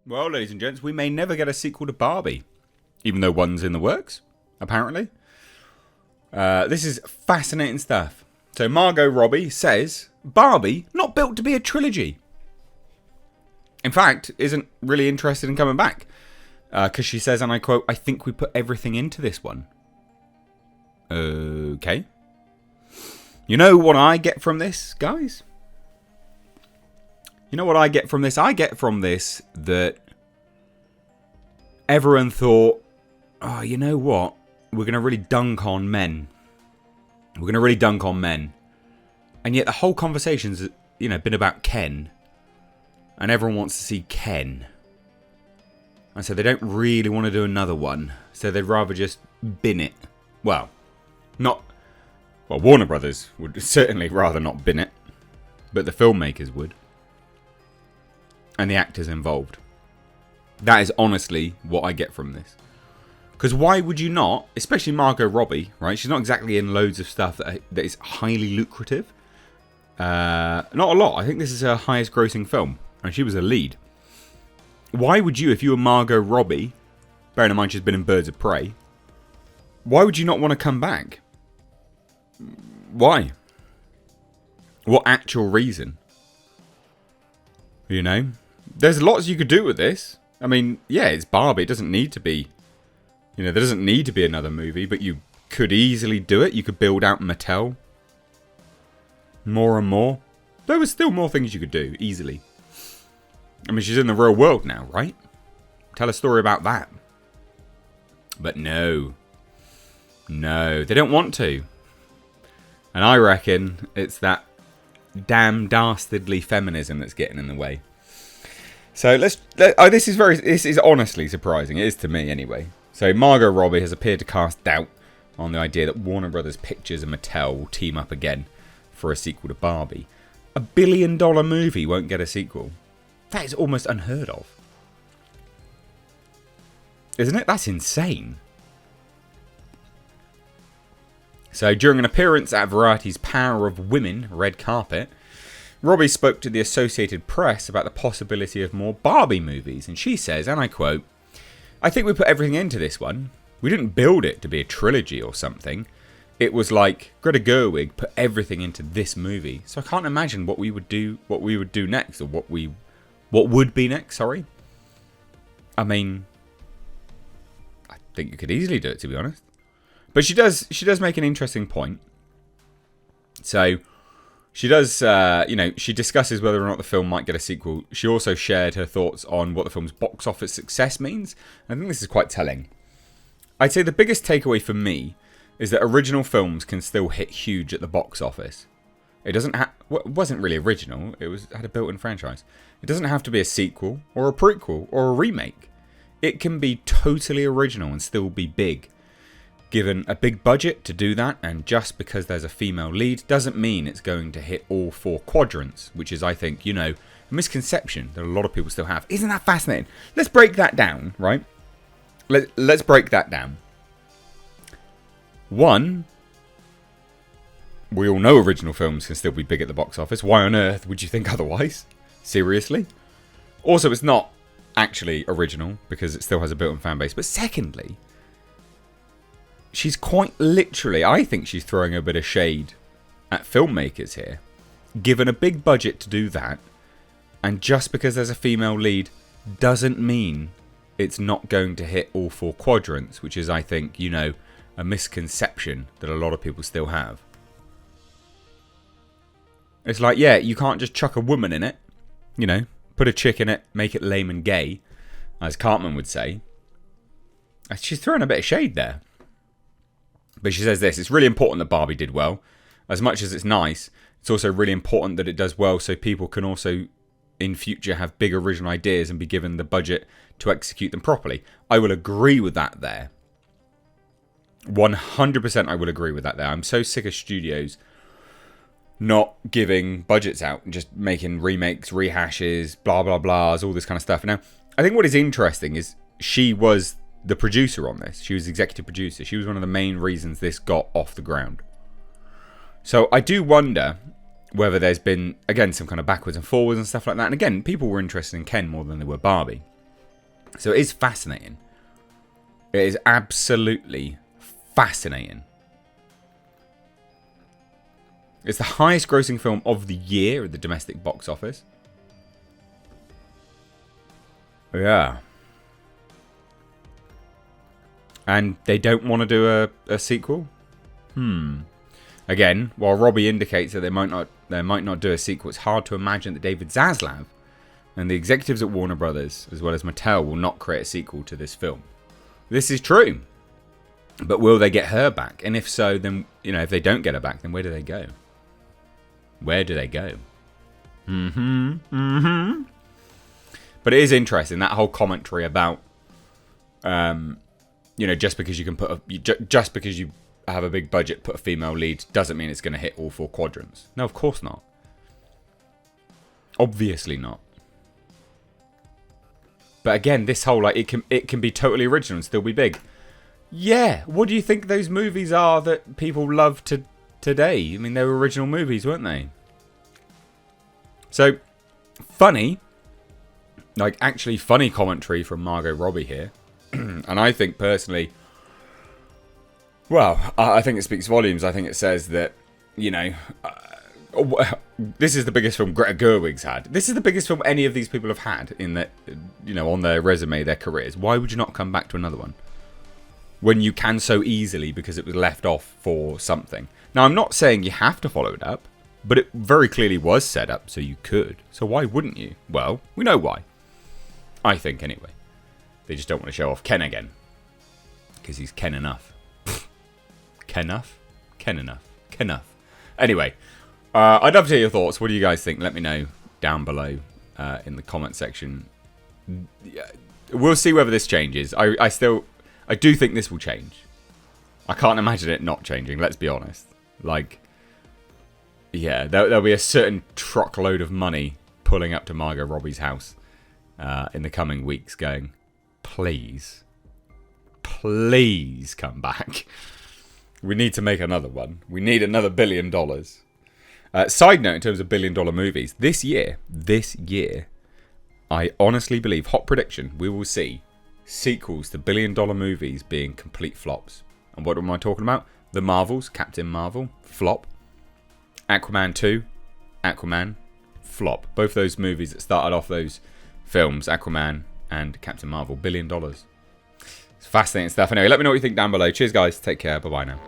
Well, ladies and gents, we may never get a sequel to Barbie, even though one's in the works, apparently. This is fascinating stuff. So Margot Robbie says, Barbie, not built to be a trilogy. In fact, isn't really interested in coming back. Because she says, and I quote, I think we put everything into this one. Okay. You know what I get from this, guys? You know what I get from this? I get from this that everyone thought, oh, you know what? We're going to really dunk on men. We're going to really dunk on men. And yet the whole conversation's, been about Ken. And everyone wants to see Ken. And so they don't really want to do another one. So they'd rather just bin it. Well, Warner Brothers would certainly rather not bin it. But the filmmakers would. And the actors involved. That is honestly what I get from this. Because why would you not, especially Margot Robbie, right? She's not exactly in loads of stuff that is highly lucrative. Not a lot. I think this is her highest grossing film. And she was a lead. Why would you, if you were Margot Robbie, bearing in mind she's been in Birds of Prey, why would you not want to come back? Why? What actual reason? There's lots you could do with this. I mean, yeah, it's Barbie. It doesn't need to be, there doesn't need to be another movie, but you could easily do it. You could build out Mattel more and more. There was still more things you could do, easily. I mean, she's in the real world now, right? Tell a story about that. But no, they don't want to. And I reckon it's that damn dastardly feminism that's getting in the way. So this is honestly surprising. It is to me anyway. So Margot Robbie has appeared to cast doubt on the idea that Warner Brothers Pictures and Mattel will team up again for a sequel to Barbie. $1 billion movie won't get a sequel. That is almost unheard of. Isn't it? That's insane. So during an appearance at Variety's Power of Women red carpet, Robbie spoke to the Associated Press about the possibility of more Barbie movies. And she says, and I quote, I think we put everything into this one. We didn't build it to be a trilogy or something. It was like Greta Gerwig put everything into this movie. So I can't imagine what we would do next, or what would be next, sorry. I mean, I think you could easily do it, to be honest. But she does make an interesting point. So she does, she discusses whether or not the film might get a sequel. She also shared her thoughts on what the film's box office success means. I think this is quite telling. I'd say the biggest takeaway for me is that original films can still hit huge at the box office. It wasn't really original. It had a built-in franchise. It doesn't have to be a sequel or a prequel or a remake. It can be totally original and still be big. Given a big budget to do that, and just because there's a female lead doesn't mean it's going to hit all 4 quadrants, which is, I think, a misconception that a lot of people still have. Isn't that fascinating? Let's break that down, right? Let's break that down. 1, we all know original films can still be big at the box office. Why on earth would you think otherwise? Seriously? Also, it's not actually original because it still has a built-in fan base. But secondly, she's quite literally, I think she's throwing a bit of shade at filmmakers here. Given a big budget to do that, and just because there's a female lead doesn't mean it's not going to hit all 4 quadrants, which is, I think, a misconception that a lot of people still have. It's like, yeah, you can't just chuck a woman in it, put a chick in it, make it lame and gay, as Cartman would say. She's throwing a bit of shade there. But she says this, it's really important that Barbie did well. As much as it's nice, it's also really important that it does well so people can also, in future, have big original ideas and be given the budget to execute them properly. I will agree with that there. 100% I will agree with that there. I'm so sick of studios not giving budgets out and just making remakes, rehashes, blah, blah, blahs, all this kind of stuff. Now, I think what is interesting is she was the producer on this. She was executive producer. She was one of the main reasons this got off the ground. So I do wonder whether there's been, again, some kind of backwards and forwards and stuff like that. And again, people were interested in Ken more than they were Barbie. So it is fascinating. It is absolutely fascinating. It's the highest grossing film of the year at the domestic box office. Yeah. And they don't want to do a sequel? Again, while Robbie indicates that they might not do a sequel, it's hard to imagine that David Zaslav and the executives at Warner Brothers, as well as Mattel, will not create a sequel to this film. This is true. But will they get her back? And if so, then, if they don't get her back, then where do they go? Where do they go? But it is interesting, that whole commentary about, just because you can just because you have a big budget, put a female lead, doesn't mean it's going to hit all 4 quadrants. No, of course not. Obviously not. But again, this whole, it can be totally original and still be big. Yeah, what do you think those movies are that people love today? I mean, they were original movies, weren't they? So, funny commentary from Margot Robbie here. And I think personally, well, I think it speaks volumes. I think it says that, this is the biggest film Greta Gerwig's had. This is the biggest film any of these people have had in their, on their resume, their careers. Why would you not come back to another one? When you can so easily because it was left off for something. Now, I'm not saying you have to follow it up, but it very clearly was set up so you could. So why wouldn't you? Well, we know why. I think, anyway. They just don't want to show off Ken again. Because he's Ken enough. Ken-enough? Ken-enough. Ken-enough. Anyway, I'd love to hear your thoughts. What do you guys think? Let me know down below in the comment section. We'll see whether this changes. I do think this will change. I can't imagine it not changing, let's be honest. There'll be a certain truckload of money pulling up to Margot Robbie's house in the coming weeks going, please come back. We need to make another one. We need another $1 billion. Side note, in terms of $1 billion movies, this year, I honestly believe, hot prediction, we will see sequels to $1 billion movies being complete flops. And what am I talking about? The Marvels, Captain Marvel, flop. Aquaman 2, Aquaman, flop. Both those movies that started off those films, Aquaman and Captain Marvel, $1 billion. It's fascinating stuff. Anyway, let me know what you think down below. Cheers, guys. Take care. Bye-bye now.